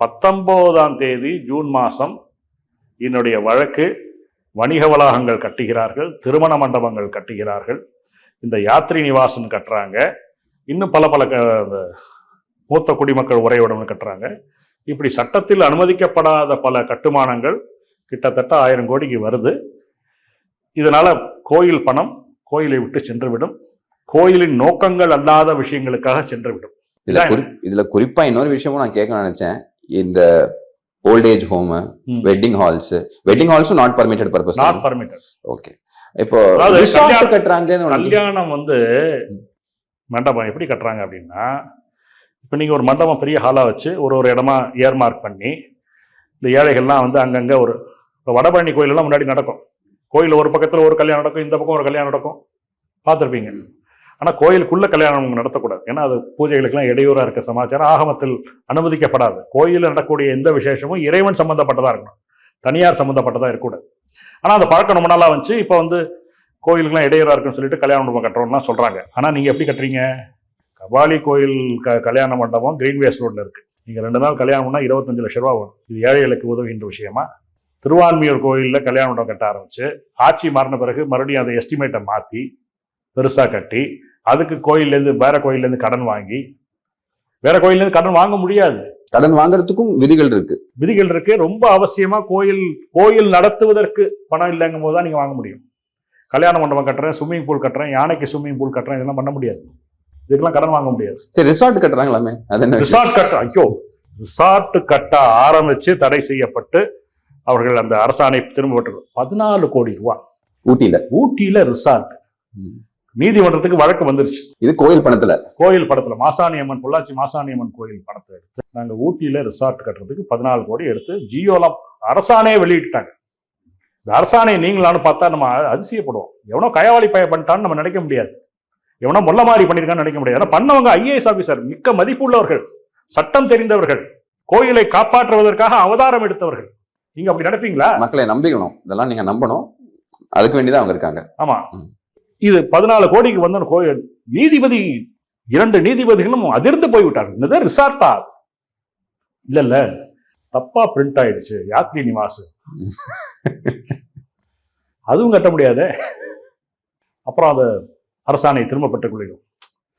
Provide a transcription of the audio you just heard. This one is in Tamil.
19ஆம் தேதி ஜூன் மாதம் என்னுடைய வழக்கு. வணிக வளாகங்கள் கட்டுகிறார்கள், திருமண மண்டபங்கள் கட்டுகிறார்கள், இந்த யாத்ரி நிவாசன் கட்டுறாங்க, இன்னும் பல பல மூத்த குடிமக்கள் உறைவிடம் கட்டுறாங்க. இப்படி சட்டத்தில் அனுமதிக்கப்படாத பல கட்டுமானங்கள் கிட்டத்தட்ட 1000 கோடிக்கு வருது. இதனால கோயில் பணம் கோயிலை விட்டு சென்றுவிடும், கோயிலின் நோக்கங்கள் அல்லாத விஷயங்களுக்காக சென்றுவிடும். இதுல குறிப்பா இன்னொரு விஷயமும் நான் கேட்க நினைச்சேன். இந்த ஓல்ட் ஏஜ் ஹோம், வெட்டிங் ஹால்ஸும் not permitted purpose. Not permitted. Okay. இப்போ கட்டுறாங்க. கல்யாணம் மண்டபம் எப்படி கட்டுறாங்க அப்படின்னா, இப்போ நீங்கள் ஒரு மண்டபம் பெரிய ஹாலாக வச்சு ஒரு இடமா ஏர்மார்க் பண்ணி இந்த ஏழைகள்லாம் அங்கங்கே இப்போ வடபழனி கோயிலெல்லாம் முன்னாடி நடக்கும். கோயில் ஒரு பக்கத்தில் ஒரு கல்யாணம் நடக்கும், இந்த பக்கம் ஒரு கல்யாணம் நடக்கும், பார்த்துருப்பீங்க. ஆனால் கோயிலுக்குள்ளே கல்யாணம் நடத்தக்கூடாது. ஏன்னா அது பூஜைகளுக்கெல்லாம் இடையூறாக இருக்க சமாச்சாரம் ஆகமத்தில் அனுமதிக்கப்படாது. கோயிலில் நடக்கக்கூடிய எந்த விசேஷமும் இறைவன் சம்மந்தப்பட்டதாக இருக்கணும், தனியார் சம்மந்தப்பட்டதாக இருக்கக்கூடாது. ஆனால் அந்த பழக்கம் ரொம்ப நாளாக வந்துச்சு. இப்போ கோயிலுக்குலாம் இடையூறாக இருக்குன்னு சொல்லிட்டு கல்யாண மண்டபம் கட்டுறோம்லாம் சொல்கிறாங்க. ஆனால் நீங்கள் எப்படி கட்டுறீங்க? கபாலி கோயில் கல்யாண மண்டபம் கிரீன்வேஸ் ரோட்டில் இருக்குது. நீங்கள் 2 நாள் கல்யாணம் பண்ணால் 25 லட்சம் ரூபா வரும். இது ஏழைகளுக்கு உதவுகின்ற விஷயமா? திருவான்மியூர் கோயிலில் கல்யாண மண்டபம் கட்ட ஆரம்பிச்சு ஆட்சி மாறின பிறகு மறுபடியும் அதை எஸ்டிமேட்டை மாற்றி பெருசாக கட்டி அதுக்கு கோயிலேருந்து வேற கோயிலேருந்து கடன் வாங்கி, வேற கோயிலேருந்து கடன் வாங்க முடியாது. கடன் வாங்குறதுக்கும் விதிகள் இருக்கு. ரொம்ப அவசியமா கோயில் நடத்துவதற்கு பணம் இல்லைங்கும் போது தான் நீங்க வாங்க முடியும். கல்யாண மண்டபம் கட்டுறேன், ஸ்விம்மிங் பூல் கட்டுறேன், யானைக்கு ஸ்விம்மிங் பூல் கட்டுறேன், இதெல்லாம் பண்ண முடியாது. இதுக்கெல்லாம் கடன் வாங்க முடியாது. சரி, ரிசார்ட் கட்டுறாங்களாமே, ரிசார்ட் கட்ட ஆரம்பிச்சு தடை செய்யப்பட்டு அவர்கள் அந்த அரசாணை திரும்ப பெற்று 14 கோடி ரூபாய் ஊட்டியில ரிசார்ட். நீதிமன்றத்துக்கு வழக்கு வந்துருச்சு. இது கோயில் பணத்துல மாசாணியம்மன், பொள்ளாச்சி மாசாணியம்மன் கோயில் பணத்தை எடுத்து நாங்க ஊட்டியில ரிசார்ட் கட்டுறதுக்கு 14 கோடி எடுத்து ஜியோலாம் அரசாணையை வெளியிட்டாங்க. இந்த அரசாணையை நீங்களான்னு பார்த்தா நம்ம அதிசயப்படுவோம். எவனோ கயவாளி பண்ணிட்டான்னு நம்ம நினைக்க முடியாது, எவனோ மொல்ல மாதிரி பண்ணியிருக்கான்னு நினைக்க முடியாது. ஏன்னா பண்ணவங்க IAS ஆபீசர், மிக்க மதிப்புள்ளவர்கள், சட்டம் தெரிந்தவர்கள், கோயிலை காப்பாற்றுவதற்காக அவதாரம் எடுத்தவர்கள். நீங்க அப்படி நினைப்பீங்களா? மக்களை நம்பிக்கணும், இதெல்லாம் நீங்க நம்பணும், அதுக்கு வேண்டிதான் அவங்க இருக்காங்க. ஆமா, இது 14 கோடிக்கு வந்த கோயில். 2 நீதிபதிகளும் அதிர்ந்து போய்விட்டார்கள். இந்த ரிசார்ட்டா? இல்ல தப்பா பிரிண்ட் ஆயிடுச்சு, யாத்ரி நிவாஸ், அதுவும் கட்ட முடியாது. அப்புறம் அது அரசாணை திரும்ப பெற்றுக் கொள்ளும்.